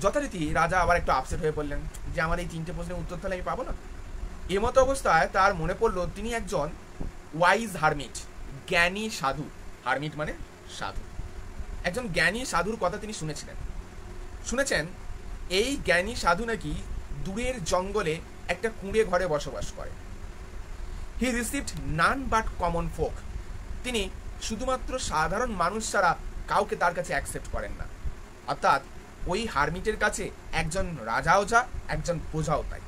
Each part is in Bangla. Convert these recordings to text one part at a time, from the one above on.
যথারীতি রাজা আবার একটু আপসেট হয়ে পড়লেন যে আমার এই 3টে প্রশ্নের উত্তর তাহলে আমি পাবো না। এমতো অবস্থায় তার মনে পড়লো তিনি একজন ওয়াইজ হারমিট, জ্ঞানী সাধু, হারমিট মানে সাধু, একজন জ্ঞানী সাধুর কথা তিনি শুনেছেন এই জ্ঞানী সাধু নাকি দূরের জঙ্গলে একটা কুঁড়ে ঘরে বসবাস করে। হি received none but common folk, তিনি শুধুমাত্র সাধারণ মানুষ ছাড়া কাউকে তার কাছে অ্যাকসেপ্ট করেন না। অর্থাৎ ওই হারমিটের কাছে একজন রাজাও যা, একজন প্রজাও তাই।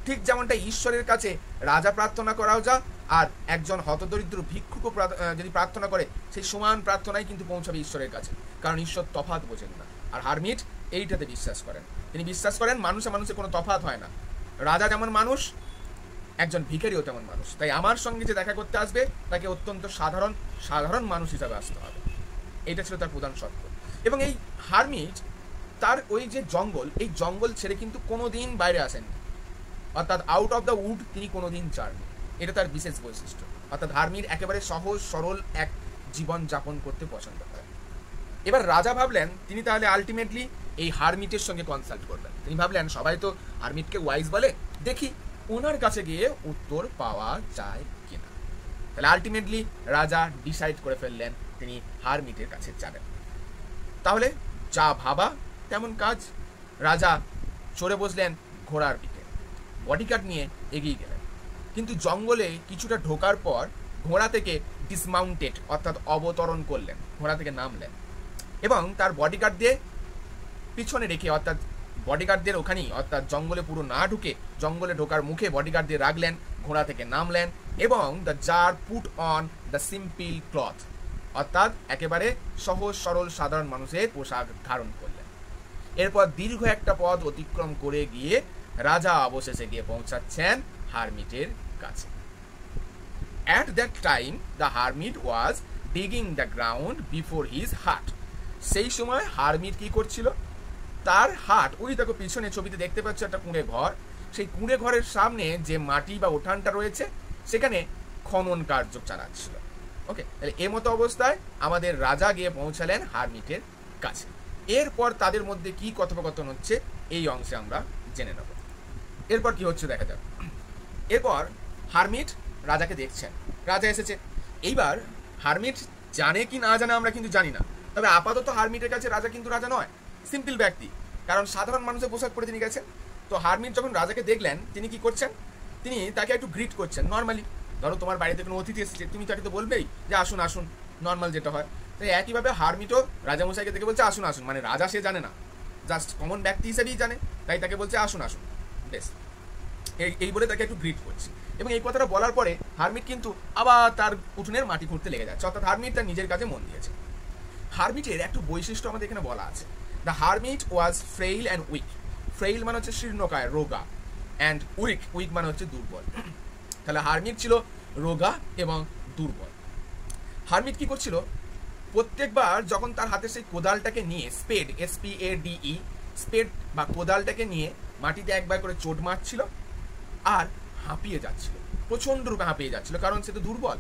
ঠিক যেমনটা ঈশ্বরের কাছে রাজা প্রার্থনা করাও যা, আর একজন হতদরিদ্র ভিক্ষুকও যদি প্রার্থনা করে সেই সমান প্রার্থনাই কিন্তু পৌঁছাবে ঈশ্বরের কাছে, কারণ ঈশ্বর তফাৎ বোঝেন না। আর হারমিট এইটাতে বিশ্বাস করেন, তিনি বিশ্বাস করেন মানুষে মানুষে কোনো তফাৎ হয় না, রাজা যেমন মানুষ একজন ভিখারিও তেমন মানুষ, তাই আমার সঙ্গে যে দেখা করতে আসবে তাকে অত্যন্ত সাধারণ মানুষ হিসাবে আসতে হবে। এটা ছিল তার প্রধান শর্ত। এবং এই হারমিট তার ওই যে জঙ্গল, এই জঙ্গল ছেড়ে কিন্তু কোনোদিন বাইরে আসেননি, অর্থাৎ আউট অফ দ্য উড তিনি কোনোদিন যাননি। এটা তার বিশেষ বৈশিষ্ট্য। অর্থাৎ হারমিট একেবারে সহজ সরল এক জীবন যাপন করতে পছন্দ করেন। এবার রাজা ভাবলেন তিনি তাহলে আলটিমেটলি এই হারমিটের সঙ্গে কনসাল্ট করবেন। তিনি ভাবলেন সবাই তো হারমিটকে ওয়াইজ বলে, দেখি ওনার কাছে গিয়ে উত্তর পাওয়া যায় কিনা। তাহলে আলটিমেটলি রাজা ডিসাইড করে ফেললেন তিনি হারমিটের কাছে যাবেন। তাহলে যা ভাবা তেমন কাজ, রাজা চড়ে বসলেন ঘোড়ার পিঠে, বডিগার্ড নিয়ে এগিয়ে গেলেন। কিন্তু জঙ্গলে কিছুটা ঢোকার পর ঘোড়া থেকে ডিসমাউন্টেড অর্থাৎ অবতরণ করলেন, ঘোড়া থেকে নামলেন এবং তার বডিগার্ড দিয়ে পিছনে রেখে, অর্থাৎ বডিগার্ডদের ওখানেই, অর্থাৎ জঙ্গলে পুরো না ঢুকে জঙ্গলে ঢোকার মুখে বডিগার্ড দিয়ে রাখলেন, ঘোড়া থেকে নামলেন এবং the czar put on the simple cloth, অর্থাৎ একেবারে সহজ সরল সাধারণ মানুষের পোশাক ধারণ করলেন। এরপর দীর্ঘ একটা পথ অতিক্রম করে গিয়ে রাজা অবশেষে গিয়ে পৌঁছাচ্ছেন হারমিটের কাছে। At that time the hermit was digging the ground before his hut. সেই সময় হারমিট কি করছিল, তার হাট, ওই দেখো পিছনে ছবিতে দেখতে পাচ্ছ একটা কুঁড়ে ঘর, সেই কুঁড়ে ঘরের সামনে যে মাটি বা উঠানটা রয়েছে সেখানে খনন কার্য চালাচ্ছিল। ওকে, তাহলে এই মতো অবস্থায় আমাদের রাজা গিয়ে পৌঁছালেন হারমিটের কাছে। এরপর তাদের মধ্যে কি কথোপকথন হচ্ছে এই অংশে আমরা জেনে নেব। এরপর কি হচ্ছে দেখা যাক। এরপর হারমিট রাজাকে দেখছেন, রাজা এসেছে। এইবার হারমিট জানে কি না জানে আমরা কিন্তু জানি না, তবে আপাতত হারমিটের কাছে রাজা কিন্তু রাজা নয়, সিম্পল ব্যক্তি, কারণ সাধারণ মানুষের পোশাক পরে তিনি গেছেন। তো হারমিট যখন রাজাকে দেখলেন তিনি কি করছেন, তিনি তাকে একটু গ্রিট করছেন নর্মালি। ধরো তোমার বাড়িতে কোনো অতিথি এসেছে, তুমি তাকে তো বলবেই যে আসুন আসুন, নর্মাল যেটা হয়। তাই একইভাবে হারমিটও রাজামশাইকে দেখে বলছে আসুন আসুন, মানে রাজা সে জানে না, জাস্ট কমন ব্যক্তি হিসেবেই জানে, তাই তাকে বলছে আসুন আসুন, বেশ এই বলে তাকে একটু গ্রিট করছে। এবং এই কথাটা বলার পরে হারমিট কিন্তু আবার তার উঠোনের মাটি খুঁড়তে লেগে যাচ্ছে, অর্থাৎ হারমিট তার নিজের কাজে মন দিয়েছে। হারমিটের একটু বৈশিষ্ট্য আমাদের এখানে বলা আছে, the hermit was frail and weak. Frail মানে হচ্ছে শীর্ণকায়, রোগা, অ্যান্ড উইক মানে হচ্ছে দুর্বল। তাহলে হারমিট ছিল রোগা এবং দুর্বল। হারমিট কি করছিল, প্রত্যেকবার যখন তার হাতে সেই কোদালটাকে নিয়ে, স্পেড, SPADE, স্পেড বা কোদালটাকে নিয়ে মাটিতে একবার করে চোট মারছিল আর হাঁপিয়ে যাচ্ছিল, প্রচণ্ড রূপে হাঁপিয়ে যাচ্ছিল, কারণ সে তো দুর্বল,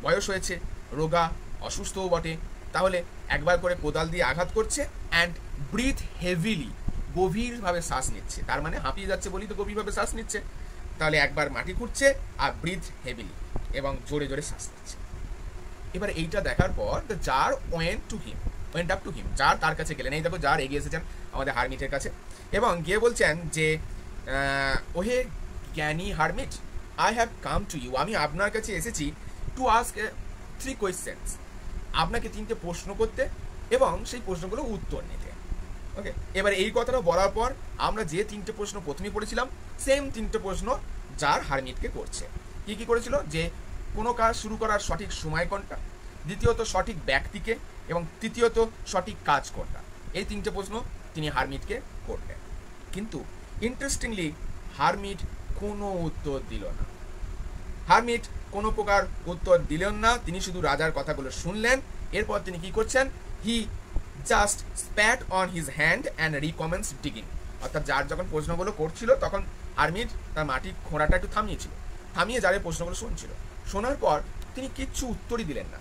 বয়স হয়েছে, রোগা, অসুস্থও বটে। তাহলে একবার করে কোদাল দিয়ে আঘাত করছে অ্যান্ড ব্রিথ হেভিলি, গভীরভাবে শ্বাস নিচ্ছে, তার মানে হাঁপিয়ে যাচ্ছে বলেই তো গভীরভাবে শ্বাস নিচ্ছে। তাহলে একবার মাটি খুঁড়ছে আর ব্রিথ হেভিলি এবং জোরে জোরে শ্বাস নিচ্ছে। এবার এইটা দেখার পর the czar went up to him, czar তার কাছে গেলেন। এই দেখো জার এগিয়ে এসেছেন আমাদের হারমিটের কাছে এবং গিয়ে বলছেন যে ওহে জ্ঞানী hermit, I have come to you, আমি আপনার কাছে এসেছি টু আস্ক 3 কোয়েশ্চেন্স, আপনাকে 3টে প্রশ্ন করতে এবং সেই প্রশ্নগুলো উত্তর নিতে। ওকে, এবার এই কথাটা বলার পর আমরা যে 3টে প্রশ্ন প্রথমে পড়েছিলাম সেম 3টে প্রশ্ন যার হারমিটকে করছে। কি কি করেছিল, যে কোনো কাজ শুরু করার সঠিক সময় কোনটা, দ্বিতীয়ত সঠিক ব্যক্তিকে, এবং তৃতীয়ত সঠিক কাজ কোনটা। এই 3টে প্রশ্ন তিনি হারমিটকে করলেন। কিন্তু ইন্টারেস্টিংলি হারমিট কোনো উত্তর দিল না। হারমিট কোনো প্রকার উত্তর দিলেন না, তিনি শুধু রাজার কথাগুলো শুনলেন। এরপর তিনি কি করছেন, he just spat on his hand and recommence digging, অর্থাৎ যার যখন প্রশ্নগুলো করছিল তখন হারমিট তার মাটি খোঁড়াটা একটু থামিয়ে যারে প্রশ্নগুলো শুনছিল। শোনার পর তিনি কিচ্ছু উত্তরই দিলেন না,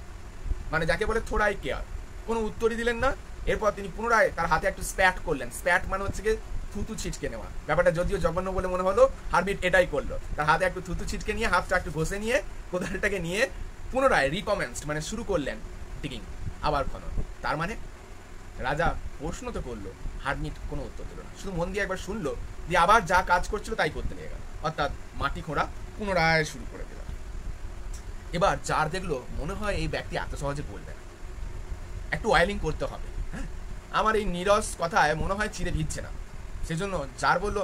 মানে যাকে বলে থোড়াই কেয়ার, কোনো উত্তরই দিলেন না। এরপর তিনি পুনরায় তার হাতে একটু স্প্যাট করলেন। স্প্যাট মানে হচ্ছে গিয়ে থুতু ছিটকে নেওয়া। ব্যাপারটা যদিও জঘন্য বলে মনে হলো, হারমিট এটাই করলো। তার হাতে একটু থুতু ছিটকে নিয়ে, হাতটা একটু ঘষে নিয়ে, কোদালটাকে নিয়ে পুনরায় রিকমেন্সড মানে শুরু করলেন ডিগিং, আবার খনন। তার মানে রাজা প্রশ্ন তো করলো, হারমিট কোনো উত্তর দিল না, শুধু মন দিয়ে একবার শুনলো, দিয়ে আবার যা কাজ করছিল তাই করতে লেগে গেল, অর্থাৎ মাটি খোঁড়া পুনরায় শুরু করে দিল। এবার যার দেখলো মনে হয় এই ব্যক্তি এত সহজে বলবে না, একটু অয়েলিং করতে হবে, হ্যাঁ, আমার এই নিরস কথায় মনে হয় চিড়ে ভিজছে না। সেজন্য যার বললো,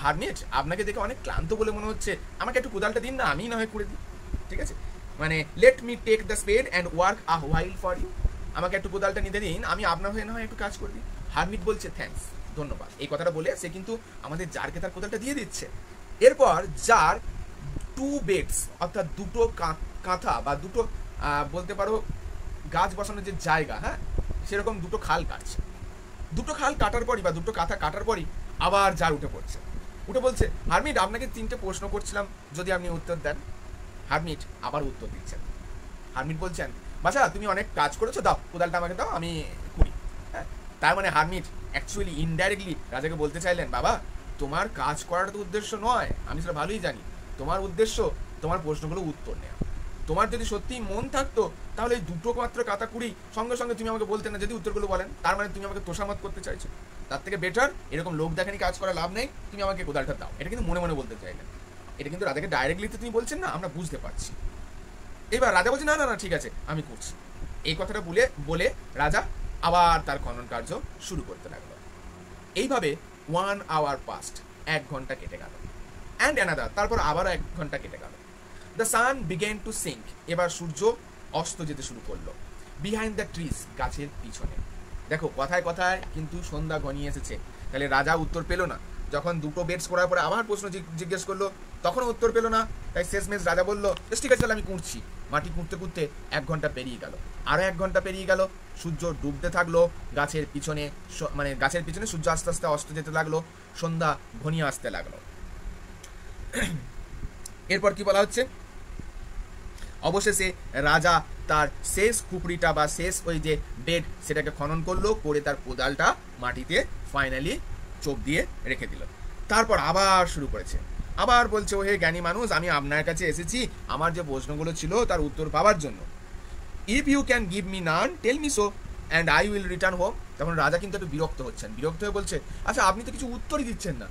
হারমিট আপনাকে দেখে অনেক ক্লান্ত বলে মনে হচ্ছে, আমাকে একটু কোদালটা দিন না, আমি না হয় করে দিই, ঠিক আছে, মানে let me take the spade and work a while for you, আমাকে একটু কোদালটা নিতে দিন, আমি আপনার হয়ে না হয় একটু কাজ করে দিই। হারমিট বলছে থ্যাঙ্কস, ধন্যবাদ, এই কথাটা বলে সে কিন্তু আমাদের জারকে তার কোদালটা দিয়ে দিচ্ছে। এরপর জার টু বেডস অর্থাৎ দুটো কাঁথা বা দুটো বলতে পারো গাছ বসানোর যে জায়গা, হ্যাঁ, সেরকম দুটো খাল কাটছে। দুটো খাল কাটার পরই বা দুটো কাঁথা কাটার পরই আবার জার উঠে পড়ছে, উঠে বলছে, হারমিট আপনাকে 3টে প্রশ্ন করছিলাম, যদি আপনি উত্তর দেন। হারমিট আবার উত্তর দিচ্ছেন। হারমিট বলছেন, বাছা তুমি অনেক কাজ করেছো, দাও কোদালটা আমাকে দাও, আমি করি, হ্যাঁ। তার মানে হারমিট অ্যাকচুয়ালি ইনডাইরেক্টলি রাজাকে বলতে চাইলেন, বাবা তোমার কাজ করার তো উদ্দেশ্য নয়, আমি সেটা ভালোই জানি, তোমার উদ্দেশ্য তোমার প্রশ্নগুলো উত্তর নেওয়া। তোমার যদি সত্যিই মন থাকতো তাহলে এই দুটো মাত্র কাতা কুড়ি সঙ্গে সঙ্গে তুমি আমাকে বলতে না, যদি উত্তরগুলো বলেন, তার মানে তুমি আমাকে তোষামত করতে চাইছো। তার থেকে বেটার এরকম লোক দেখানি কাজ করা লাভ নেই, তুমি আমাকে কোদালটা দাও, এটা কিন্তু মনে মনে বলতে চাইলেন। এটা কিন্তু রাজাকে ডাইরেক্টলি তো তুমি বলছেন না, আমরা বুঝতে পারছি। এবার রাজা বলছে, না না না ঠিক আছে আমি করছি। এই কথাটা বলে রাজা আবার তার খনন কার্য শুরু করতে লাগলো। এইভাবে 1 hour পাস্ট, 1 ঘন্টা কেটে গেল, অ্যান্ড অ্যানাদার, তারপর আবারও 1 ঘন্টা কেটে গেল। The sun began to sink, এবার সূর্য অস্ত যেতে শুরু করলো। বিহাইন্ড দ্য ট্রিজ, গাছের পিছনে। দেখো কথায় কথায় কিন্তু সন্ধ্যা ঘনিয়ে এসেছে, তাহলে রাজা উত্তর পেল না। যখন দুটো বেডস করার পরে আবার প্রশ্ন জিজ্ঞেস করলো, তখনও উত্তর পেল না। তাই শেষমেশ রাজা বললো, ঠিক আছে আমি কুঁড়ছি। মাটি কুঁড়তে কুঁড়তে 1 ঘন্টা পেরিয়ে গেল, আরো 1 ঘন্টা পেরিয়ে গেল। সূর্য ডুবতে থাকলো গাছের পিছনে, মানে গাছের পিছনে সূর্য আস্তে আস্তে অস্ত যেতে লাগলো, সন্ধ্যা ঘনিয়ে আসতে লাগলো। এরপর কি বলা হচ্ছে, অবশেষে রাজা তার শেষ খুপড়িটা বা শেষ ওই যে বেড সেটাকে খনন করলো, করে তার কোদালটা মাটিতে ফাইনালি চোপ দিয়ে রেখে দিল। তারপর আবার শুরু করেছে, আবার বলছে, ও হে জ্ঞানী মানুষ, আমি আপনার কাছে এসেছি আমার যে প্রশ্নগুলো ছিল তার উত্তর পাওয়ার জন্য। If you can give me none tell me so and I will return home. তখন রাজা কিন্তু একটু বিরক্ত হচ্ছেন, বিরক্ত হয়ে বলছে, আচ্ছা আপনি তো কিছু উত্তরই দিচ্ছেন না,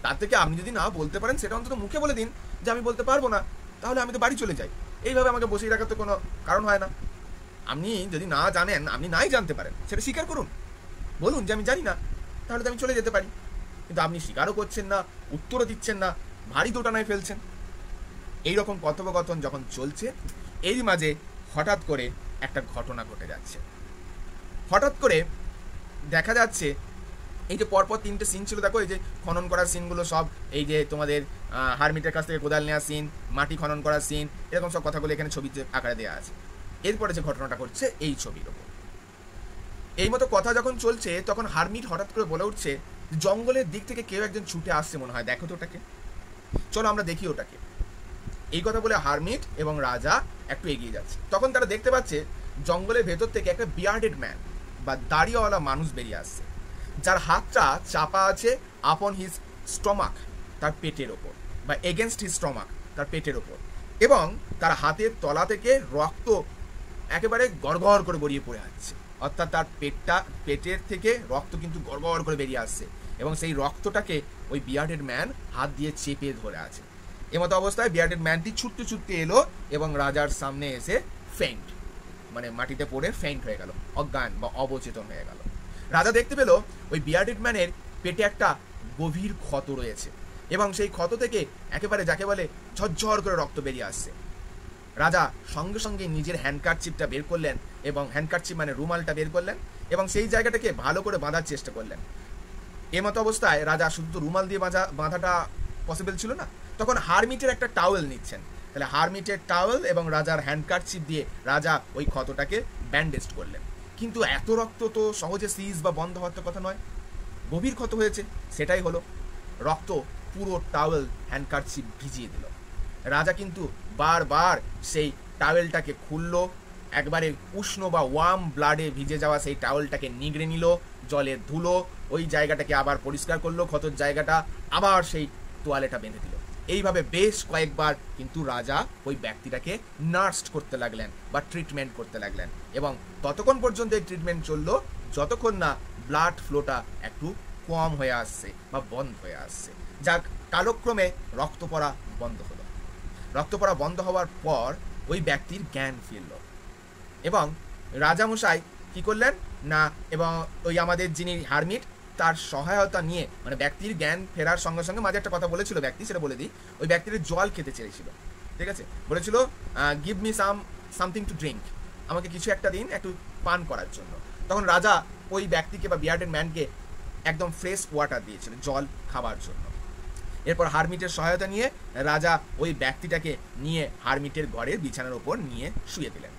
তার থেকে আপনি যদি না বলতে পারেন সেটা অন্তত মুখে বলে দিন যে আমি বলতে পারবো না, তাহলে আমি তো বাড়ি চলে যাই। এইভাবে আমাকে বসিয়ে রাখার তো কোনো কারণ হয় না। আপনি যদি না জানেন, আপনি নাই জানতে পারেন, সেটা স্বীকার করুন, বলুন যে আমি জানি না, তাহলে তো আমি চলে যেতে পারি। কিন্তু আপনি স্বীকারও করছেন না, উত্তরও দিচ্ছেন না, ভারী দোটানায় ফেলছেন। এইরকম কথোপকথন যখন চলছে, এরই মাঝে হঠাৎ করে একটা ঘটনা ঘটে যাচ্ছে। হঠাৎ করে দেখা যাচ্ছে, এই যে পরপর 3টে সিন ছিল, দেখো এই যে খনন করার সিনগুলো সব, এই যে তোমাদের হারমিটের কাছ থেকে কোদাল নেওয়া সিন, মাটি খনন করার সিন, এরকম সব কথাগুলো এখানে ছবিতে আকারে দেওয়া আছে। এরপরে যে ঘটনাটা ঘটছে এই ছবির ওপর, এই মতো কথা যখন চলছে, তখন হারমিট হঠাৎ করে বলে উঠছে, জঙ্গলের দিক থেকে কেউ একজন ছুটে আসছে মনে হয়, দেখো তো ওটাকে, চলো আমরা দেখি ওটাকে। এই কথা বলে হারমিট এবং রাজা একটু এগিয়ে যাচ্ছে। তখন তারা দেখতে পাচ্ছে জঙ্গলের ভেতর থেকে একটা বিয়ার্ডেড ম্যান বা দাড়িওয়ালা মানুষ বেরিয়ে আসছে, যার হাতটা চাপা আছে আপন হিজ স্টমাক, তার পেটের ওপর, বা এগেনস্ট হিজ স্টমাক, তার পেটের ওপর, এবং তার হাতের তলা থেকে রক্ত একেবারে গড়গড় করে গড়িয়ে পড়ে আসছে। অর্থাৎ তার পেটের থেকে রক্ত কিন্তু গড়গড় করে বেরিয়ে আসছে, এবং সেই রক্তটাকে ওই বিয়ার্ডেড ম্যান হাত দিয়ে চেপে ধরে আছে। এমতো অবস্থায় বিয়ার্ডেড ম্যানটি ছুটতে ছুটতে এলো এবং রাজার সামনে এসে ফেইন্ট, মানে মাটিতে পড়ে ফেইন্ট হয়ে গেল, অজ্ঞান বা অবচেতন হয়ে গেল। রাজা দেখতে পেল ওই বিয়ার্ডেড ম্যানের পেটে একটা গভীর ক্ষত রয়েছে, এবং সেই ক্ষত থেকে একেবারে যাকে বলে ঝরঝর করে রক্ত বেরিয়ে আসছে। রাজা সঙ্গে সঙ্গে নিজের হ্যান্ডকারচিপটা বের করলেন, এবং হ্যান্ডকারচিপ মানে রুমালটা বের করলেন, এবং সেই জায়গাটাকে ভালো করে বাঁধার চেষ্টা করলেন। এমতো অবস্থায় রাজা শুধু তো রুমাল দিয়ে বাঁধাটা পসিবল ছিল না, তখন হারমিটের একটা টাওয়েল নিচ্ছেন। তাহলে হারমিটের টাওয়েল এবং রাজার হ্যান্ডকারচিপ দিয়ে রাজা ওই ক্ষতটাকে ব্যান্ডেজ করলেন। কিন্তু এত রক্ত তো সহজে সিজ বা বন্ধ হওয়ার কথা নয়, গভীর ক্ষত হয়েছে, সেটাই হলো। রক্ত পুরো টাওয়েল হ্যান্ডকারচিপ ভিজিয়ে দিল। রাজা কিন্তু বারবার সেই টাওয়েলটাকে খুললো একবারে উষ্ণ বা ওয়ার্ম ব্লাডে ভিজে যাওয়া সেই টাওয়েলটাকে নিগড়ে নিল, জলের ধুলো, ওই জায়গাটাকে আবার পরিষ্কার করলো, ক্ষতর জায়গাটা, আবার সেই তোয়ালেটা বেঁধে দিল। এইভাবে বেশ কয়েকবার কিন্তু রাজা ওই ব্যক্তিটাকে নার্স করতে লাগলেন বা ট্রিটমেন্ট করতে লাগলেন, এবং ততক্ষণ পর্যন্ত এই ট্রিটমেন্ট চললো যতক্ষণ না ব্লাড ফ্লোটা একটু কম হয়ে আসছে বা বন্ধ হয়ে আসছে। যাক, কালক্রমে রক্ত পড়া বন্ধ হলো। রক্ত পড়া বন্ধ হওয়ার পর ওই ব্যক্তির জ্ঞান ফিরল, এবং রাজামশাই কি করলেন না, এবং ওই আমাদের যিনি হারমিট তার সহায়তা নিয়ে, মানে ব্যক্তির জ্ঞান ফেরার সঙ্গে সঙ্গে মাঝে একটা কথা বলেছিল ব্যক্তি, সেটা বলে দিই। ওই ব্যক্তির জল খেতে চেয়েছিল, ঠিক আছে, বলেছিল give me something to drink, আমাকে কিছু একটা দিন একটু পান করার জন্য। তখন রাজা ওই ব্যক্তিকে বা বিয়ার্ডেড ম্যানকে একদম ফ্রেশ ওয়াটার দিয়েছিল জল খাবার জন্য। এরপর হারমিটের সহায়তা নিয়ে রাজা ওই ব্যক্তিটাকে নিয়ে হারমিটের ঘরের বিছানার ওপর নিয়ে শুয়ে দিলেন।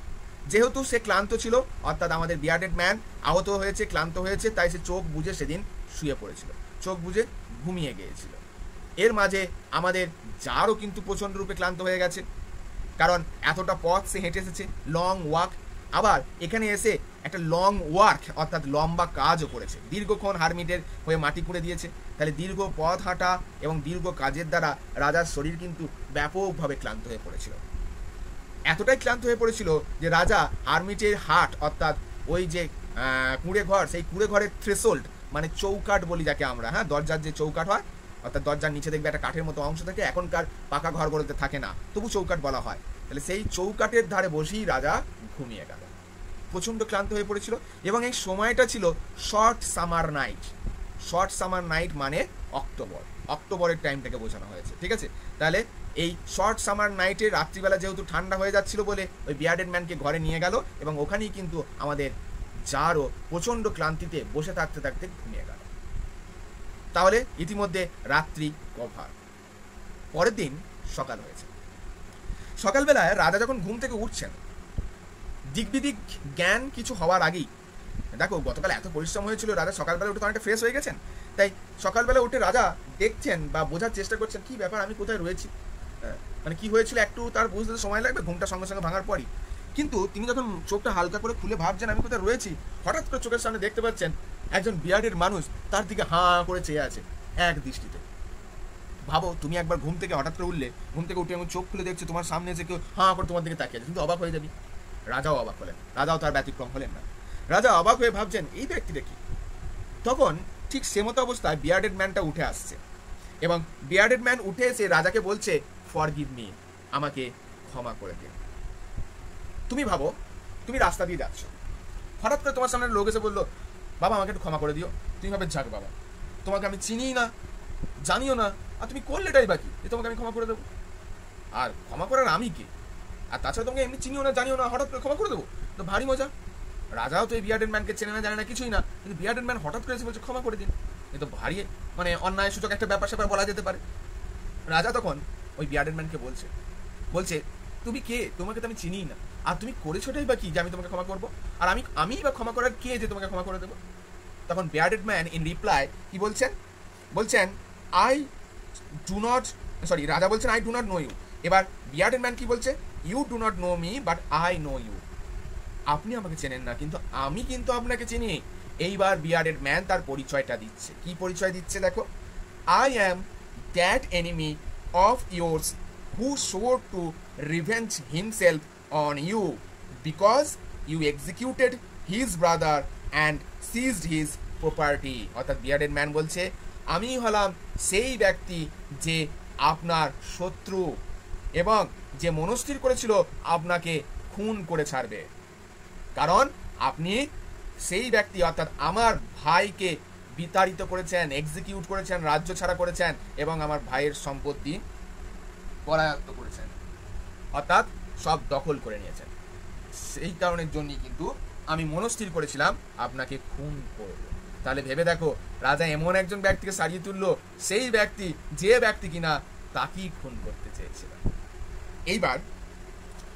যেহেতু সে ক্লান্ত ছিল, অর্থাৎ আমাদের বিয়ার্ডেড ম্যান আহত হয়েছে, ক্লান্ত হয়েছে, তাই সে চোখ বুজে সেদিন শুয়ে পড়েছিল, চোখ বুজে ঘুমিয়ে গিয়েছিল। এর মাঝে আমাদের জারও কিন্তু প্রচণ্ড রূপে ক্লান্ত হয়ে গেছে, কারণ এতটা পথ সে হেঁটে এসেছে, লং ওয়াক, আবার এখানে এসে একটা লং ওয়ার্ক অর্থাৎ লম্বা কাজও করেছে, দীর্ঘক্ষণ হারমিটের হয়ে মাটি খুঁড়ে দিয়েছে। তাহলে দীর্ঘ পথ হাঁটা এবং দীর্ঘ কাজের দ্বারা রাজার শরীর কিন্তু ব্যাপকভাবে ক্লান্ত হয়ে পড়েছিল। এতটাই ক্লান্ত হয়ে পড়েছিল যে রাজা হারমিটের হাট অর্থাৎ ওই যে কুঁড়ে ঘর, সেই কুঁড়ে ঘরের থ্রেশোল্ড মানে চৌকাঠ বলি যাকে আমরা, হ্যাঁ, দরজার যে চৌকাঠ হয়, অর্থাৎ দরজার নিচে দেখবে একটা কাঠের মতো অংশ থাকে, এখনকার পাকা ঘরগুলোতে থাকে না, তবু চৌকাঠ বলা হয়। তাহলে সেই চৌকাঠের ধারে বসেই রাজা ঘুমিয়ে গেল, প্রচণ্ড ক্লান্ত হয়ে পড়েছিল। এবং এই সময়টা ছিল short summer night. Short summer night মানে অক্টোবরের টাইমটাকে বোঝানো হয়েছে, ঠিক আছে। তাহলে এই শর্ট সামার নাইটে রাত্রিবেলা যেহেতু ঠান্ডা হয়ে যাচ্ছিল বলে ওই বিয়ার্ডেড ম্যানকে ঘরে নিয়ে গেল, এবং ওখানেই কিন্তু আমাদের জারও প্রচণ্ড ক্লান্তিতে বসে থাকতে থাকতে ঘুমিয়ে গেল। তাহলে ইতিমধ্যে রাত্রি কভার। পরের দিন সকাল হয়েছে। সকালবেলায় রাজা যখন ঘুম থেকে উঠছেন, দিকবিদিক জ্ঞান কিছু হওয়ার আগেই, দেখো গতকাল এত পরিশ্রম হয়েছিল, রাজা সকালবেলা উঠে তো অনেকটা ফ্রেশ হয়ে গেছেন, তাই সকালবেলা উঠে রাজা দেখছেন বা বোঝার চেষ্টা করছেন কি ব্যাপার, আমি কোথায় রয়েছি, মানে কি হয়েছিল একটু তার বুঝতে সময় লাগবে ঘুমটা সঙ্গে সঙ্গে ভাঙার পরই। কিন্তু তিনি যখন চোখটা হালকা করে খুলে ভাবছেন আমি কোথায় রয়েছি, হঠাৎ করে চোখের সামনে দেখতে পাচ্ছেন একজন বিয়ার্ডেড মানুষ তার দিকে হাঁ করে চেয়ে আছে এক দৃষ্টিতে। ভাবো তুমি একবার ঘুম থেকে হঠাৎ করে উঠলে, ঘুম থেকে উঠে এমন চোখ খুলে দেখছো তোমার সামনে এসে কেউ হাঁ করে তোমার দিকে তাকিয়ে আছে, কিন্তু অবাক হয়ে যাবি। রাজাও অবাক হলেন, রাজাও তার ব্যতিক্রম হলেন না। রাজা অবাক হয়ে ভাবছেন এই ব্যক্তিটা কি। তখন ঠিক সে মতো অবস্থায় বিয়ার্ডেড ম্যানটা উঠে আসছে, এবং বিয়ার্ডেড ম্যান উঠে এসে রাজাকে বলছে ফরগিভ মি, আমাকে ক্ষমা করে দিন। তুমি ভাবো তুমি রাস্তা দিয়ে যাচ্ছ, হঠাৎ করে তোমার সামনে লোক এসে বললো বাবা আমাকে একটু ক্ষমা করে দিও। তুমি ভাবে যাক বাবা, তোমাকে আমি চিনিই না, জানিও না, আর তুমি করলেটাই বাকি যে তোমাকে আমি ক্ষমা করে দেবো। আর ক্ষমা করার আমি কে, আর তাছাড়া তোমাকে এমনি চিনিও না জানিও না, হঠাৎ করে ক্ষমা করে দেবো, তো ভারী মজা। রাজাও তো এই বিয়ার্ডেড ম্যানকে চেনে না জানে না কিছুই না, কিন্তু বিয়ার্ডেড ম্যান হঠাৎ করে এসে বলছে ক্ষমা করে দিন, এ তো ভারী মানে অন্যায় সূচক একটা ব্যাপার স্যাপার বলা যেতে পারে। রাজা তখন ওই বিয়ার্ডেড ম্যানকে বলছে তুমি কে, তোমাকে তো আমি চিনিই না, আর তুমি করেছোটাই বা কি যে আমি তোমাকে ক্ষমা করবো, আর আমি বা ক্ষমা করার কে যে তোমাকে ক্ষমা করে দেবো। তখন বিয়ার্ডেড ম্যান ইন রিপ্লাই কি বলছেন রাজা বলছেন I do not know you. এবার বিয়ার্ডেড ম্যান কি বলছে, you do not know me but I know you. আপনি আমাকে চেনেন না কিন্তু আমি কিন্তু আপনাকে চিনি। এইবার বিয়ার্ডেড ম্যান তার পরিচয়টা দিচ্ছে। কি পরিচয় দিচ্ছে দেখো, I am that enemy of yours who swore to revenge himself on you because you executed his brother and seized his property। অর্থাৎ বিয়ার্ডেড ম্যান বলছে আমি হলাম সেই ব্যক্তি যে আপনার শত্রু এবং যে মনস্থির করেছিল আপনাকে খুন করে ছাড়বে, কারণ আপনি সেই ব্যক্তি অর্থাৎ আমার ভাইকে বিতাড়িত করেছেন, এক্সিকিউট করেছেন, রাজ্য ছাড়া করেছেন এবং আমার ভাইয়ের সম্পত্তি করায়ত্ত করেছেন, অর্থাৎ সব দখল করে নিয়েছেন। সেই কারণের জন্যই কিন্তু আমি মনস্থির করেছিলাম আপনাকে খুন করব। তাহলে ভেবে দেখো রাজা এমন একজন ব্যক্তিকে সারিয়ে তুললো, সেই ব্যক্তি যে ব্যক্তি কিনা তাকেই খুন করতে চেয়েছিল। এইবার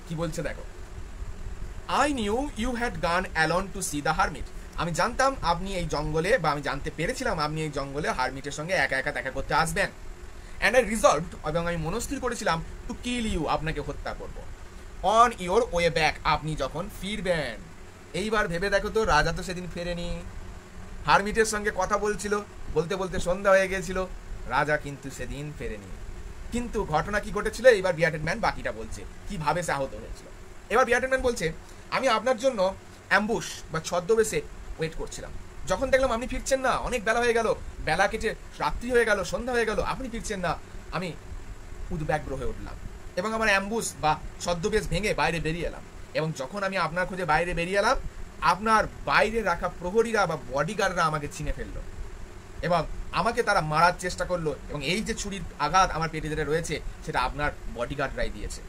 কি বলছে দেখো, I knew you had gone alone to see the hermit। আমি জানতাম আপনি এই জঙ্গলে, বা আমি জানতে পেরেছিলাম আপনি এই জঙ্গলে হারমিটের সঙ্গে একা একা দেখা করতে আসবেন। And I resolved, এবং আমি মনস্থির করেছিলাম টু কিল ইউ, আপনাকে হত্যা করব। অন ইওর ওয়ে ব্যাক, আপনি যখন ফিরবেন। এইবার ভেবে দেখো তো, রাজা তো সেদিন ফেরেনি, হারমিটের সঙ্গে কথা বলছিল, বলতে বলতে সন্ধ্যা হয়ে গিয়েছিল, রাজা কিন্তু সেদিন ফেরেনি। কিন্তু ঘটনা কি ঘটেছিল এবার বিয়ার্ডেড ম্যান বাকিটা বলছে, কিভাবে সে আহত হয়েছিল। এবার বিয়ার্ডেড ম্যান বলছে, আমি আপনার জন্য অ্যাম্বুশ বা ছদ্মবেশে ওয়েট করছিলাম। যখন দেখলাম আপনি ফিরছেন না, অনেক বেলা হয়ে গেল, বেলা কেটে রাত্রি হয়ে গেল, সন্ধ্যা হয়ে গেল, আপনি ফিরছেন না, আমি উদ্ব্যগ্র হয়ে উঠলাম এবং আমার অ্যাম্বুশ বা ছদ্মবেশ ভেঙে বাইরে বেরিয়ে এলাম। এবং যখন আমি আপনার খোঁজে বাইরে বেরিয়ে এলাম, আপনার বাইরে রাখা প্রহরীরা বা বডিগার্ডরা আমাকে চিনে ফেললো এবং আমাকে তারা মারার চেষ্টা করলো, এবং এই যে ছুরির আঘাত আমার পেটে যেটা রয়েছে সেটা আপনার বডিগার্ডরাই দিয়েছে।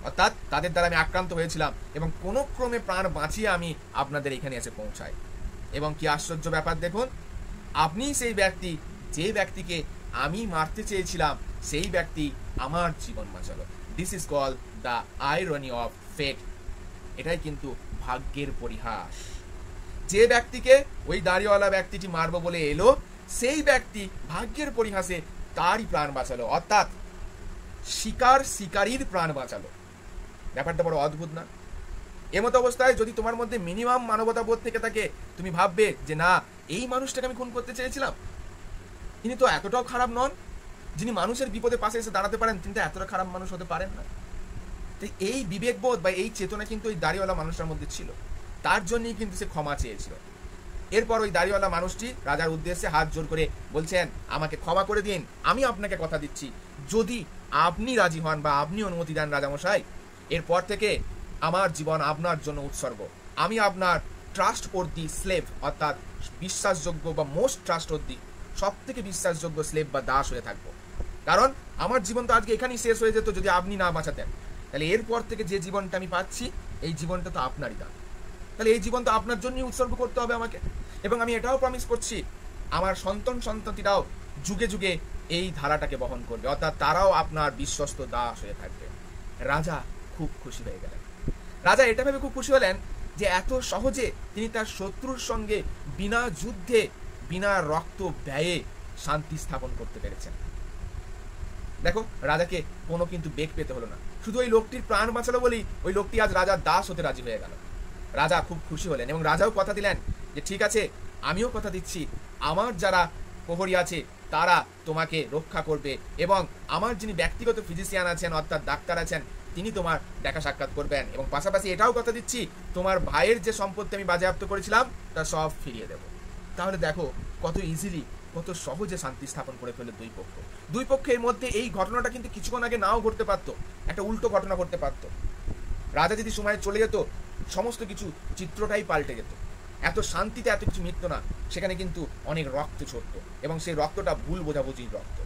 অর্থাৎ তাদের দ্বারা আমি আক্রান্ত হয়েছিলাম এবং কোনো ক্রমে প্রাণ বাঁচিয়ে আমি আপনাদের এখানে এসে পৌঁছাই। এবং কি আশ্চর্য ব্যাপার দেখুন, আপনি সেই ব্যক্তি, যে ব্যক্তিকে আমি মারতে চেয়েছিলাম, সেই ব্যক্তি আমার জীবন বাঁচালো। This is call the irony of fate. এটাই কিন্তু ভাগ্যের পরিহাস। যে ব্যক্তিকে ওই দাড়িওয়ালা ব্যক্তিটি মারবো বলে এলো, সেই ব্যক্তি ভাগ্যের পরিহাসে তারই প্রাণ বাঁচালো, অর্থাৎ শিকারীর প্রাণ বাঁচালো। ব্যাপারটা বড় অদ্ভুত না? এমতো অবস্থায় যদি তোমার মধ্যে মিনিমাম মানবতা বোধ থেকে থাকে, তুমি ভাববে যে না, এই মানুষটাকে আমি খুন করতে চেয়েছিলাম, তিনি তো এতটাও খারাপ নন। যিনি মানুষের বিপদে পাশে এসে দাঁড়াতে পারেন, তিনি তো এতটা খারাপ মানুষ হতে পারেন না। তো এই বিবেকবোধ বা এই চেতনা কিন্তু ওই দাড়িওয়ালা মানুষটার মধ্যে ছিল, তার জন্যই কিন্তু সে ক্ষমা চেয়েছিল। এরপর ওই দাড়িওয়ালা মানুষটি রাজার উদ্দেশ্যে হাত জোর করে বলছেন, আমাকে ক্ষমা করে দিন, আমি আপনাকে কথা দিচ্ছি, যদি আপনি রাজি হন বা আপনি অনুমতি দেন রাজামশাই, এরপর থেকে আমার জীবন আপনার জন্য উৎসর্গ। আমি আপনার ট্রাস্টওয়ার্দি স্লেভ, অর্থাৎ বিশ্বাসযোগ্য বা মোস্ট ট্রাস্টওয়ার্দি, সব থেকে বিশ্বাসযোগ্য স্লেভ বা দাস হয়ে থাকবো। কারণ আমার জীবন তো আজকে এখানেই শেষ হয়ে যেত যদি আপনি না বাঁচাতেন। তাহলে এরপর থেকে যে জীবনটা আমি পাচ্ছি, এই জীবনটা তো আপনারই দান। তাহলে এই জীবন তো আপনার জন্যই উৎসর্গ করতে হবে আমাকে। এবং আমি এটাও প্রমিস করছি, আমার সন্ততিরাও যুগে যুগে এই ধারাটাকে বহন করবে, অর্থাৎ তারাও আপনার বিশ্বস্ত দাস হয়ে থাকবে। রাজা খুব খুশি হয়ে গেলেন। রাজা এটা ভেবে খুব খুশি হলেন যে এত সহজে তিনি তার শত্রুর সঙ্গে বিনা যুদ্ধে, বিনা রক্ত ব্যয়ে শান্তি স্থাপন করতে পেরেছেন। দেখো, রাজাকে কোনো কিন্তু বেগ পেতে হলো না, শুধু ওই লোকটির প্রাণ বাঁচালো বলেই ওই লোকটি আজ রাজার দাস হতে রাজি হয়ে গেল। রাজা খুব খুশি হলেন এবং রাজাও কথা দিলেন যে ঠিক আছে, আমিও কথা দিচ্ছি, আমার যারা প্রহরী আছে তারা তোমাকে রক্ষা করবে, এবং আমার যিনি ব্যক্তিগত ফিজিশিয়ান আছেন, অর্থাৎ ডাক্তার আছেন, তিনি তোমার দেখা সাক্ষাৎ করবেন, এবং পাশাপাশি এটাও কথা দিচ্ছি, তোমার ভাইয়ের যে সম্পত্তি আমি বাজেয়াপ্ত করেছিলাম তা সব ফিরিয়ে দেব। তাহলে দেখো কত ইজিলি, কত সহজে শান্তি স্থাপন করে ফেলে দুই পক্ষের মধ্যে। এই ঘটনাটা কিন্তু কিছুক্ষণ আগে নাও ঘটতে পারতো, একটা উল্টো ঘটনা ঘটতে পারতো। রাজা যদি সময় চলে যেত, সমস্ত কিছু চিত্রটাই পাল্টে যেত। এত শান্তিতে এত কিছু মিটতো না, সেখানে কিন্তু অনেক রক্ত ঝরত, এবং সেই রক্তটা ভুল বোঝাবুঝির রক্ত।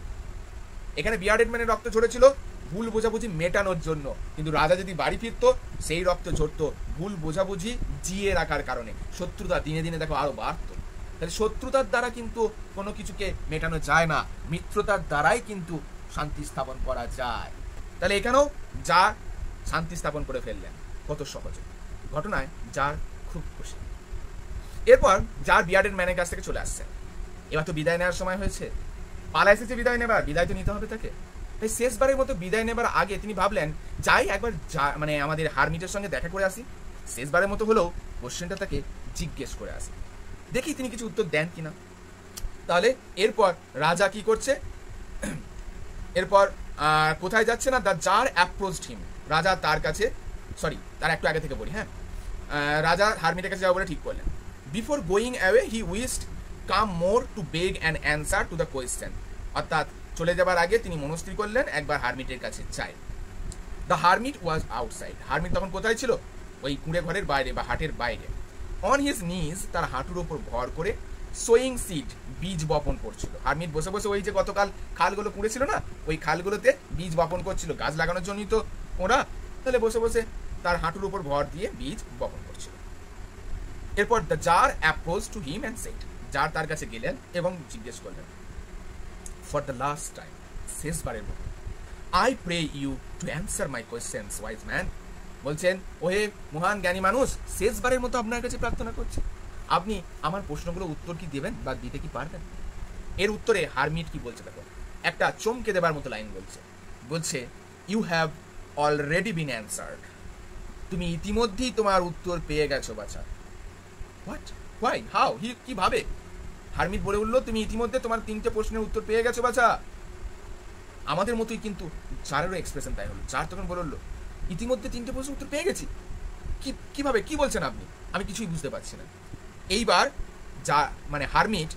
এখানে বিয়ার্ডেড ম্যানের রক্ত ঝরেছিল ভুল বোঝাবুঝি মেটানোর জন্য, কিন্তু রাজা যদি বাড়ি ফিরত, সেই রক্ত ঝরত ভুল বোঝাবুঝি জিয়ে রাখার কারণে। শত্রুতা দিনে দিনে দেখো আরো বাড়ত। তাহলে শত্রুতার দ্বারা কিন্তু কোনো কিছুকে মেটানো যায় না, মিত্রতার দ্বারাই কিন্তু শান্তি স্থাপন করা যায়। তাহলে এখানেও যা শান্তি স্থাপন করে ফেললেন কত সহজে। ঘটনায় যার খুব খুশি। এরপর যার বিয়ার্ডেড ম্যানের কাছ থেকে চলে আসছে, এবার তো বিদায় নেওয়ার সময় হয়েছে, পালা এসেছে বিদায় নেবার, বিদায় তো নিতে হবে তাকে। তাই শেষবারের মতো বিদায় নেবার আগে তিনি ভাবলেন, যাই একবার মানে আমাদের হারমিটের সঙ্গে দেখা করে আসি, শেষবারের মতো হলেও কোশ্চেনটা তাকে জিজ্ঞেস করে আসি, দেখি তিনি কিছু উত্তর দেন কিনা। তাহলে এরপর রাজা কি করছে, এরপর কোথায় যাচ্ছে না, দ্য জার অ্যাপ্রোচড হিম, রাজা তার কাছে, সরি তার একটু আগে থেকে বলি, হ্যাঁ, রাজা হারমিটের কাছে যাওয়া বলে ঠিক করলেন। Before going away he wished come more to beg an answer to the question, অর্থাৎ চলে যাবার আগে তিনি মনস্থির করলেন একবার হারমিটের কাছে চাই। The hermit was outside, hermit তখন কোথায় ছিল, ওই কুঁড়ে ঘরের বাইরে বা হাটের বাইরে। অন হিজ নিজ, তার হাঁটুর ওপর ভর করে, সোয়িং সিড, বীজ বপন করছিল। হারমিট বসে বসে ওই যে গতকাল খালগুলো কুঁড়েছিল না, ওই খালগুলোতে বীজ বপন করছিল, গাছ লাগানোর জন্যই তো ওরা, তাহলে বসে বসে তার হাঁটুর উপর ভর দিয়ে বীজ বপন করছিল। এরপর the czar approach to him and said, czar তার কাছে গেলেন এবং জিজ্ঞেস করলেন, ফর দ্য লাস্ট টাইম, শেষবারের মতো, I pray you to answer my questions wise man, বলছেন ওহে মহান জ্ঞানী মানুষ, শেষবারের মতো আপনার কাছে প্রার্থনা করছি, আপনি আমার প্রশ্নগুলো উত্তর কি দেবেন বা দিতে কি পারবেন। এর উত্তরে হারমিট কি বলছে দেখো, একটা চমকে দেবার মতো লাইন বলছে, you have already been answered, তুমি ইতিমধ্যেই তোমার উত্তর পেয়ে গেছো বাছা। হোয়াট, হোয়াই, হাউ, কিভাবে? হারমিট বলে উঠলো, তুমি ইতিমধ্যে তোমার 3টে প্রশ্নের উত্তর পেয়ে গেছো বাছা। আমাদের মতোই কিন্তু চারেরও এক্সপ্রেশন তাই হলো। চার তখন বলে উঠলো, ইতিমধ্যে 3টে প্রশ্নের উত্তর পেয়ে গেছি? কিভাবে, কি বলছেন আপনি? আমি কিছুই বুঝতে পারছি না। এইবার যা মানে হারমিট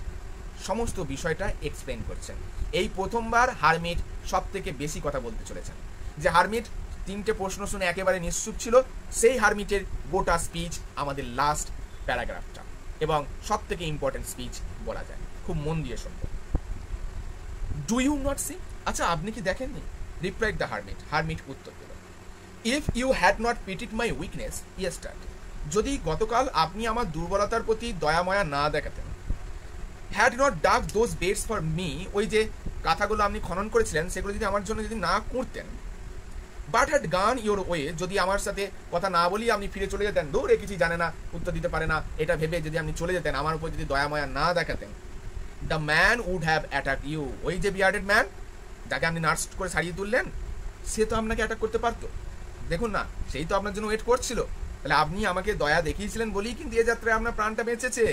সমস্ত বিষয়টা এক্সপ্লেন করছেন। এই প্রথমবার হারমিট সব থেকে বেশি কথা বলতে চলেছেন। যে হারমিট 3টে প্রশ্ন শুনে একেবারে নিশ্চুপ ছিল, সেই হারমিটের গোটা স্পিচ আমাদের লাস্ট প্যারাগ্রাফটা, এবং সব থেকে ইম্পর্টেন্ট স্পিচ বলা যায়। খুব মন দিয়ে শুনবো। Do you not see? আচ্ছা, আপনি কি দেখেননি? Replied the hermit. হারমিট উত্তর দিল, if you had not pitied my weakness yesterday, যদি গতকাল আপনি আমার দুর্বলতার প্রতি দয়াময়া না দেখাতেন, had not dug those beds for me, ওই যে কথাগুলো আপনি খনন করেছিলেন সেগুলো যদি আমার জন্য যদি না করতেন, বাট হ্যাড গান ইউর ওয়ে, যদি আমার সাথে কথা না বলি আপনি ফিরে চলে যেতেন, দৌড়ে কিছুই জানে না, উত্তর দিতে পারে না, এটা ভেবে যদি আপনি চলে যেতেন, আমার উপর যদি দয়াময়া না দেখাতেন, the man would have attack you, ওই যে বিয়ার্ডেড ম্যান যাকে আপনি নার্স করে সারিয়ে তুললেন, সে তো আপনাকে অ্যাটাক করতে পারতো। দেখুন না, সেই তো আপনার জন্য ওয়েট করছিল। তাহলে আপনি আমাকে দয়া দেখিয়েছিলেন বলেই কিন্তু এ যাত্রায় আপনার প্রাণটা বেঁচেছে।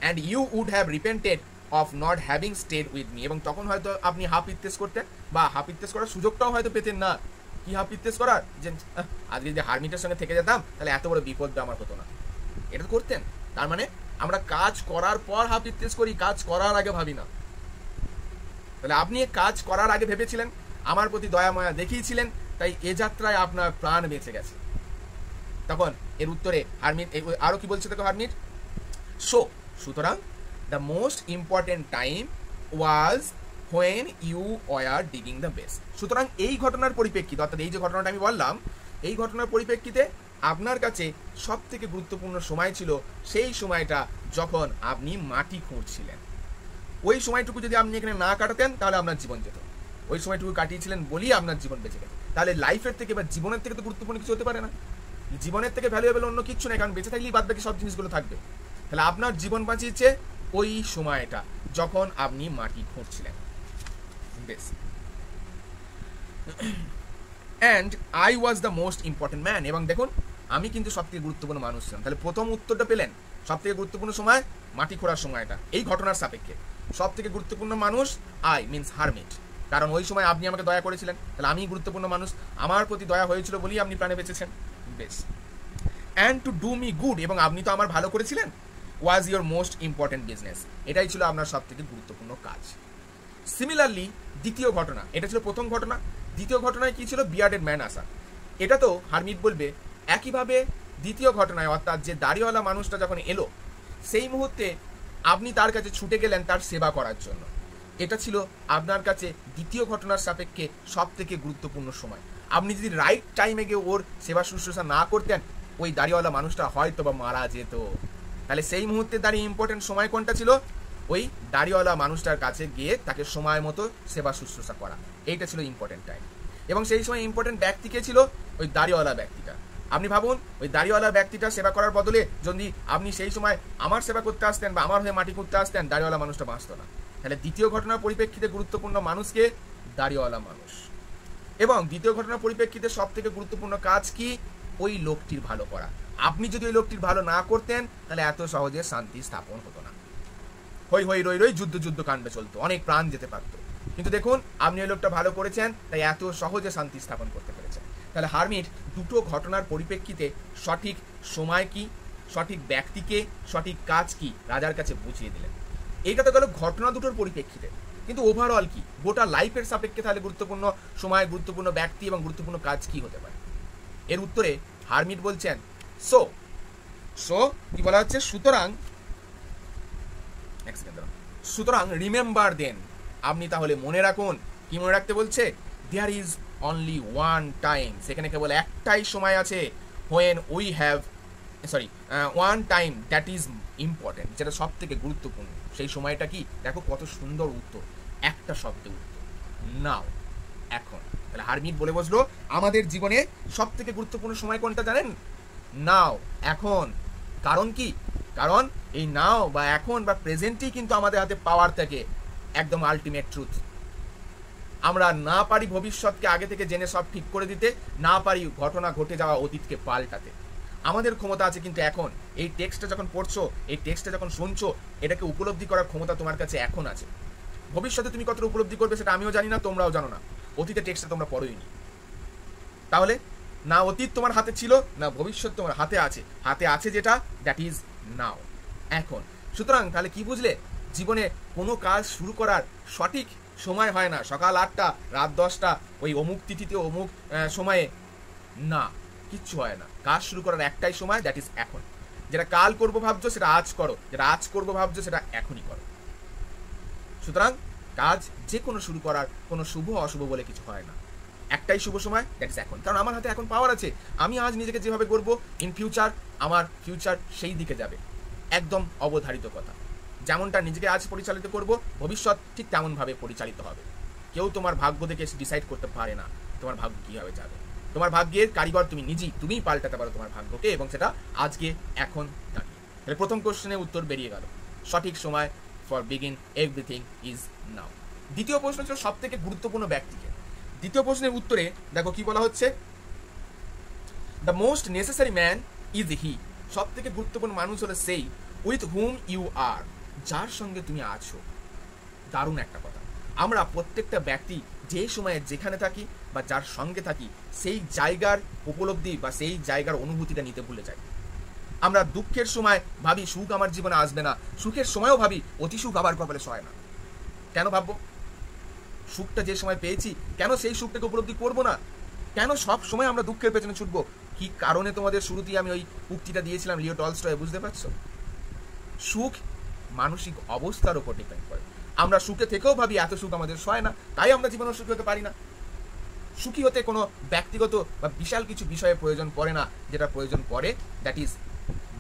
And you would have repented of not having stayed with me, এবং তখন হয়তো আপনি হাফ ইত্তেস করতেন, বা হাফ ইত্তেস করার সুযোগটাও হয়তো পেতেন না। কি হাফ ইত্তেস করার? যে আজকে যদি হারমিটের সঙ্গে থেকে যেতাম তাহলে এত বড় বিপদ আমার হতো না, এটা করতেন। তার মানে আমরা কাজ করার পর হাফ ইত্তেস করি, কাজ করার আগে ভাবি না। তাহলে আপনি কাজ করার আগে ভেবেছিলেন, আমার প্রতি দয়াময়া দেখিয়েছিলেন, তাই এ যাত্রায় আপনার প্রাণ বেঁচে গেছে। তখন এর উত্তরে হারমিট আরো কি বলছে দেখো হারমিট, সুতরাং the most important time was when you were digging the base, সুতরাং এই ঘটনার পরিপ্রেক্ষিতে, অর্থাৎ এই যে ঘটনাটা আমি বললাম, এই ঘটনার পরিপ্রেক্ষিতে আপনার কাছে সব থেকে গুরুত্বপূর্ণ সময় ছিল সেই সময়টা যখন আপনি মাটি খুঁড়ছিলেন। ওই সময়টুকু যদি আপনি এখানে না কাটাতেন তাহলে আপনার জীবন যেত। ওই সময়টুকু কাটিয়েছিলেন বলেই আপনার জীবন বেঁচে গেছে। তাহলে লাইফের থেকে বা জীবনের থেকে তো গুরুত্বপূর্ণ কিছু হতে পারে না, জীবনের থেকে ভ্যালুয়েবল অন্য কিছু নেই, কারণ বেঁচে থাকলেই বাদ বাকি সব জিনিসগুলো থাকবে। তাহলে আপনার জীবন বাঁচিয়েছে ওই সময়টা যখন আপনি মাটি খুঁড়ছিলেন। বেশ, and I was the most important man, এবং দেখুন আমি কিন্তু সব থেকে গুরুত্বপূর্ণ মানুষ ছিলাম। তাহলে প্রথম উত্তরটা পেলেন, সব থেকে গুরুত্বপূর্ণ সময় মাটি খোঁড়ার সময়টা, এই ঘটনার সাপেক্ষে সব থেকে গুরুত্বপূর্ণ মানুষ আই মিনস হারমিট, কারণ ওই সময় আপনি আমাকে দয়া করেছিলেন, তাহলে আমি গুরুত্বপূর্ণ মানুষ, আমার প্রতি দয়া হয়েছিল বলেই আপনি প্রাণে বেঁচেছেন। বেশ, and to do me good, এবং আপনি তো আমার ভালো করেছিলেন, was your most important business, এটাই ছিল আপনার সব থেকে গুরুত্বপূর্ণ কাজ। সিমিলারলি দ্বিতীয় ঘটনা, এটা ছিল প্রথম ঘটনা, দ্বিতীয় ঘটনায় কি ছিল? বিয়ার্ডেড ম্যান আসা। এটা তো হারমিট বলবে একইভাবে দ্বিতীয় ঘটনায়, অর্থাৎ যে দাড়িওয়ালা মানুষটা যখন এলো সেই মুহূর্তে আপনি তার কাছে ছুটে গেলেন তার সেবা করার জন্য। এটা ছিল আপনার কাছে দ্বিতীয় ঘটনার সাপেক্ষে সব থেকে গুরুত্বপূর্ণ সময়। আপনি যদি রাইট টাইমে গিয়ে ওর সেবা শুশ্রূষা না করতেন, ওই দাড়িওয়ালা মানুষটা হয়তো বা মারা যেত। তাহলে সেই মুহূর্তে দাঁড়িয়ে ইম্পর্টেন্ট সময় কোনটা ছিল? ওই দাড়িওয়ালা মানুষটার কাছে গিয়ে তাকে সময় মতো সেবা শুশ্রূষা করা, এইটা ছিল ইম্পর্টেন্ট টাইম। এবং সেই সময় ইম্পর্টেন্ট ব্যক্তি কে ছিল? ওই দাড়িওয়ালা ব্যক্তিটা। আপনি ভাবুন, ওই দাড়িওয়ালা ব্যক্তিটা সেবা করার বদলে যদি আপনি সেই সময় আমার সেবা করতে আসতেন বা আমার হয়ে মাটি করতে আসতেন, দাড়িওয়ালা মানুষটা বাঁচত না। তাহলে দ্বিতীয় ঘটনার পরিপ্রেক্ষিতে গুরুত্বপূর্ণ মানুষকে দাড়িওয়ালা মানুষ, এবং দ্বিতীয় ঘটনার পরিপ্রেক্ষিতে সব থেকে গুরুত্বপূর্ণ কাজ কি? ওই লোকটির ভালো করা। আপনি যদি ওই লোকটির ভালো না করতেন তাহলে এত সহজে শান্তি স্থাপন হতো না, হই হই রই রই যুদ্ধ কাণ্ডে চলতো, অনেক প্রাণ যেতে পারতো। কিন্তু দেখুন আপনি ওই লোকটা ভালো করেছেন, তাই এত সহজে শান্তি স্থাপন করতে পেরেছেন। তাহলে হারমিট দুটো ঘটনার পরিপ্রেক্ষিতে সঠিক সময় কি, সঠিক ব্যক্তিকে, সঠিক কাজ কি রাজার কাছে বুঝিয়ে দিলেন। এইটা তো গেল ঘটনা দুটোর পরিপ্রেক্ষিতে, কিন্তু ওভারঅল কি গোটা লাইফের সাপেক্ষে তাহলে গুরুত্বপূর্ণ সময়, গুরুত্বপূর্ণ ব্যক্তি এবং গুরুত্বপূর্ণ কাজ কি হতে পারে? এর উত্তরে হারমিট বলছেন সো কি বলা হচ্ছে? সুতরাং রিমেম্বার দেন, আপনি তাহলে মনে রাখুন। কি মনে রাখতে বলছে? There is only one time, সেখানে কেবল একটাই সময় আছে, when we have one time that is important, যেটা সব থেকে গুরুত্বপূর্ণ। সেই সময়টা কি? দেখো কত সুন্দর উত্তর, একটা শব্দে উত্তর, নাও, এখন। তাহলে হারমিট বলে বসলো আমাদের জীবনে সব থেকে গুরুত্বপূর্ণ সময় কোনটা জানেন? নাও, এখন। কারণ কি? কারণ এই নাও বা এখন বা প্রেজেন্টই কিন্তু আমাদের হাতে পাওয়ার থাকে, একদম আলটিমেট ট্রুথ। আমরা না পারি ভবিষ্যৎকে আগে থেকে জেনে সব ঠিক করে দিতে, না পারি ঘটনা ঘটে যাওয়া অতীতকে পাল্টাতে। আমাদের ক্ষমতা আছে কিন্তু এখন, এই টেক্সটটা যখন পড়ছো, এই টেক্সটটা যখন শুনছো, এটাকে উপলব্ধি করার ক্ষমতা তোমার কাছে এখন আছে। ভবিষ্যতে তুমি কতটা উপলব্ধি করবে সেটা আমিও জানি না, তোমরাও জানো না। অতীতে টেক্সটটা তোমরা পড়োইনি। তাহলে না অতীত তোমার হাতে ছিল, না ভবিষ্যৎ তোমার হাতে আছে। হাতে আছে যেটা, দ্যাট ইজ নাও, এখন। সুতরাং তাহলে কি বুঝলে? জীবনে কোনো কাজ শুরু করার সঠিক সময় হয় না সকাল 8টা, রাত 10টা, ওই অমুক তিথিতে অমুক সময়ে, না, কিচ্ছু হয় না। কাজ শুরু করার একটাই সময়, দ্যাট ইজ এখন। যেটা কাল করবো ভাবছো সেটা আজ করো, যেটা আজ করবো ভাবছো সেটা এখনই করো। সুতরাং কাজ যে কোনো শুরু করার কোনো শুভ অশুভ বলে কিছু হয় না, একটাই শুভ সময়, দ্যাট ইজ এখন। কারণ আমার হাতে এখন পাওয়ার আছে। আমি আজ নিজেকে যেভাবে করবো, ইন ফিউচার আমার ফিউচার সেই দিকে যাবে, একদম অবধারিত কথা। যেমনটা নিজেকে আজ পরিচালিত করব, ভবিষ্যৎ ঠিক তেমনভাবে পরিচালিত হবে। কেউ তোমার ভাগ্য দেখে ডিসাইড করতে পারে না তোমার ভাগ্য কীভাবে যাবে। তোমার ভাগ্যের কারিগর তুমি নিজেই, তুমিই পাল্টাতে পারো তোমার ভাগ্যকে, এবং সেটা আজকে এখন দাঁড়িয়ে। তাহলে প্রথম কোশ্চেনের উত্তর বেরিয়ে গেল, সঠিক সময় for begin everything is now. দ্বিতীয় প্রশ্ন ছিল সব থেকে গুরুত্বপূর্ণ ব্যক্তিকে। দ্বিতীয় প্রশ্নের উত্তরে দেখো কি বলা হচ্ছে, the most necessary man is he. সব থেকে গুরুত্বপূর্ণ মানুষ হলো সেই, উইথ হুম ইউ আর, যার সঙ্গে তুমি আছো। দারুণ একটা কথা। আমরা প্রত্যেকটা ব্যক্তি যে সময়ে যেখানে থাকি বা যার সঙ্গে থাকি, সেই জায়গার উপলব্ধি বা সেই জায়গার অনুভূতিটা নিতে ভুলে যাই। আমরা দুঃখের সময় ভাবি সুখ আমার জীবনে আসবে না, সুখের সময়ও ভাবি অতি সুখ আবার কপালে সয় না। কেন ভাববো? সুখটা যে সময় পেয়েছি, কেন সেই সুখটাকে উপলব্ধি করবো না? কেন সব সময় আমরা দুঃখের পেছনে ছুটবো? কি কারণে তোমাদের শুরুতেই আমি ওই উক্তিটা দিয়েছিলাম, লিও টলস্টয়, বুঝতে পারছো? সুখ মানসিক অবস্থার উপর ডিপেন্ড করে। আমরা সুখে থেকেও ভাবি এত সুখ আমাদের সয় না, তাই আমরা জীবনে সুখী হতে পারি না। সুখী হতে কোনো ব্যক্তিগত বা বিশাল কিছু বিষয়ে প্রয়োজন পড়ে না, যেটা প্রয়োজন পড়ে দ্যাট ইজ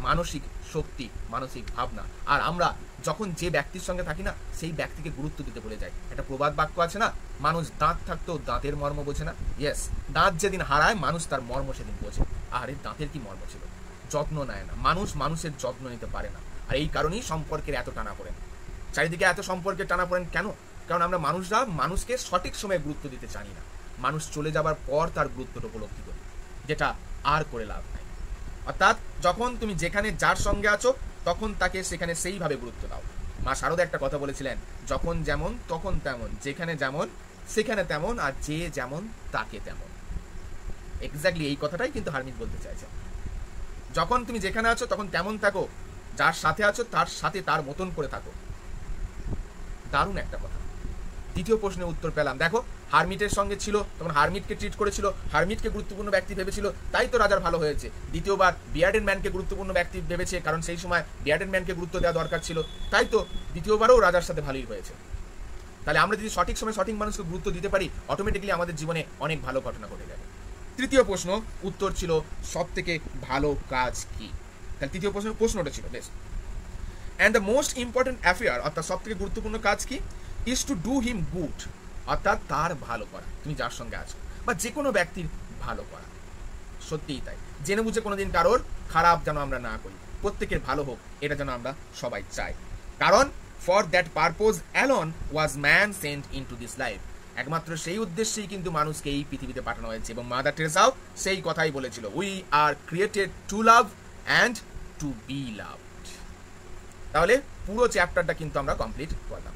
মানসিক শক্তি, মানসিক ভাবনা। আর আমরা যখন যে ব্যক্তির সঙ্গে থাকি না, সেই ব্যক্তিকে গুরুত্ব দিতে ভুলে যাই। একটা প্রবাদ বাক্য আছে না, মানুষ দাঁত থাকতেও দাঁতের মর্ম বোঝে না। ইয়েস, দাঁত যেদিন হারায় মানুষ তার মর্ম সেদিন বোঝে। আর এই দাঁতের কি মর্ম ছিল? যত্ন নেয় না মানুষ, মানুষের যত্ন নিতে পারে না। আর এই কারণেই সম্পর্কের এত টানা পড়েন, চারিদিকে এত সম্পর্কের টানা পড়েন। কেন? কারণ আমরা মানুষরা মানুষকে সঠিক সময়ে গুরুত্ব দিতে জানি না। মানুষ চলে যাবার পর তার গুরুত্বটা উপলব্ধি করি, যেটা আর করে লাভ নাই। অর্থাৎ যখন তুমি যেখানে যার সঙ্গে আছো, তখন তাকে সেখানে সেইভাবে গুরুত্ব দাও। মা শারদা একটা কথা বলেছিলেন, যখন যেমন তখন তেমন, যেখানে যেমন সেখানে তেমন, আর যে যেমন তাকে তেমন। এক্স্যাক্টলি এই কথাটাই কিন্তু হারমিত বলতে চাইছে। যখন তুমি যেখানে আছো তখন তেমন থাকো, যার সাথে আছো তার সাথে তার মতন করে থাকো। দারুণ একটা কথা। দ্বিতীয় প্রশ্নের উত্তর পেলাম। দেখো, হারমিটের সঙ্গে ছিল, তখন হারমিটকে ট্রিট করেছিল, হারমিটকে গুরুত্বপূর্ণ ব্যক্তি ভেবেছিল, তাই তো রাজার ভালো হয়েছে। দ্বিতীয়বার বিয়ার্ডেন ম্যানকে গুরুত্বপূর্ণ ব্যক্তি ভেবেছে, কারণ সেই সময় বিয়ার্ডেন ম্যানকে গুরুত্ব দেওয়া দরকার ছিল, তাই তো দ্বিতীয়বারও রাজার সাথে ভালোই হয়েছে। তাহলে আমরা যদি সঠিক সময় সঠিক মানুষকে গুরুত্ব দিতে পারি, অটোমেটিক্যালি আমাদের জীবনে অনেক ভালো ঘটনা ঘটে যাবে। তৃতীয় প্রশ্ন উত্তর ছিল সব থেকে ভালো কাজ কি। তাহলে তৃতীয় প্রশ্নটা ছিল বেশ, and the most important affair, অর্থাৎ সব থেকে গুরুত্বপূর্ণ কাজ কি, is to do him good, অর্থাৎ তার ভালো করা। তুমি যার সঙ্গে আছো বা যে কোনো ব্যক্তির ভালো করা, সত্যিই তাই। জেনে বুঝে কোনোদিন কারোর খারাপ যেন আমরা না করি, প্রত্যেকের ভালো হোক, এটা যেন আমরা সবাই চাই। কারণ for that purpose alone was man sent into this life, একমাত্র সেই উদ্দেশ্যেই কিন্তু মানুষকে এই পৃথিবীতে পাঠানো হয়েছে। এবং মাদার টেরেসাও সেই কথাই বলেছিল, we are created to love and to be loved. তাহলে পুরো চ্যাপ্টারটা কিন্তু আমরা কমপ্লিট করলাম।